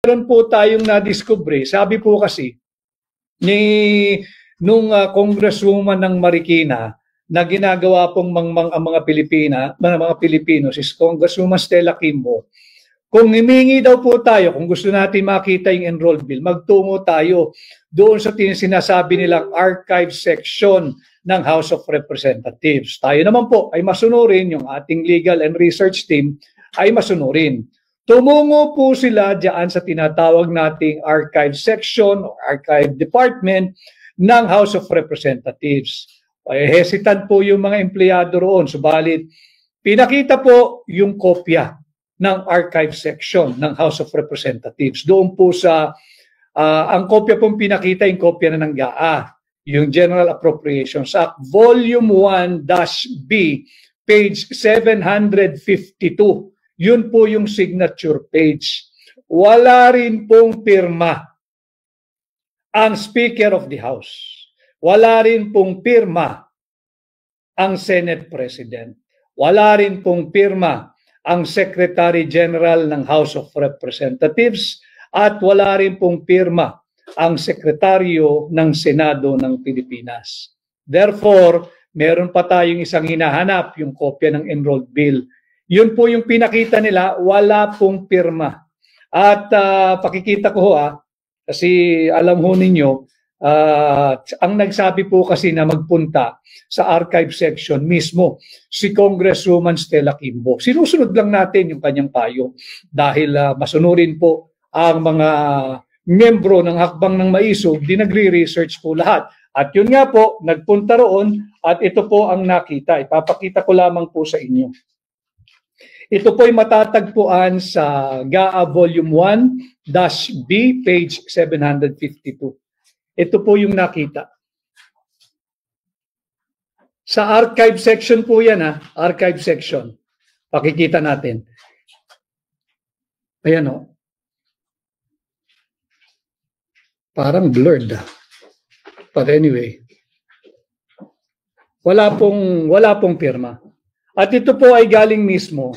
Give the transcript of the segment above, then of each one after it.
meron po tayong nadiskubre, sabi po kasi nung congresswoman ng Marikina na ginagawa pong mga Pilipino, si Congresswoman Stella Kimbo, kung himingi daw po tayo, kung gusto natin makita yung enrolled bill, magtungo tayo doon sa sinasabi nilang archive section ng House of Representatives. Tayo naman po ay masunurin, yung ating legal and research team ay masunurin. Tumungo po sila diyan sa tinatawag nating archive section o archive department ng House of Representatives. Hesitant po yung mga empleyado roon, subalit pinakita po yung kopya ng archive section ng House of Representatives. Doon po sa, ang kopya pong pinakita, yung kopya na ng GAA, yung General Appropriations Act, Volume 1-B, page 752. Yun po yung signature page. Wala rin pong pirma ang Speaker of the House. Wala rin pong pirma ang Senate President. Wala rin pong pirma ang Secretary General ng House of Representatives at wala rin pong pirma ang Sekretaryo ng Senado ng Pilipinas. Therefore, meron pa tayong isang hinahanap, yung kopya ng enrolled bill. Yun po yung pinakita nila, wala pong pirma. At pakikita ko kasi alam ho ninyo, ang nagsabi po kasi na magpunta sa archive section mismo si Congresswoman Stella Kimbo. Sinusunod lang natin yung kanyang payo dahil masunurin po ang mga membro ng Hakbang ng Maisog, di nagre-research po lahat. At yun nga po, nagpunta roon at ito po ang nakita. Ipapakita ko lamang po sa inyo. Ito po ay matatagpuan sa GAA Volume 1-B, page 752. Ito po yung nakita. Sa archive section po yan, archive section. Pakikita natin. Ayan o. Parang blurred. But anyway. Wala pong pirma. At ito po ay galing mismo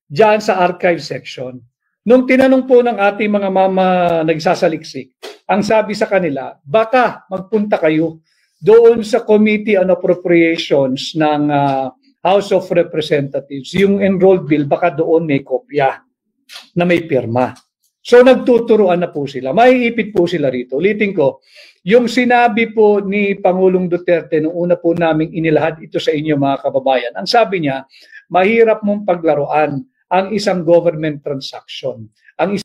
diyan sa archive section. Nung tinanong po ng ating mga mama nagsasaliksik, ang sabi sa kanila, baka magpunta kayo doon sa Committee on Appropriations ng House of Representatives. Yung enrolled bill, baka doon may kopya na may pirma. So nagtuturuan na po sila. Maiipit po sila rito. Ulitin ko, yung sinabi po ni Pangulong Duterte nung una po naming inilahad ito sa inyo mga kababayan, ang sabi niya, mahirap mong paglaruan ang isang government transaction. Ang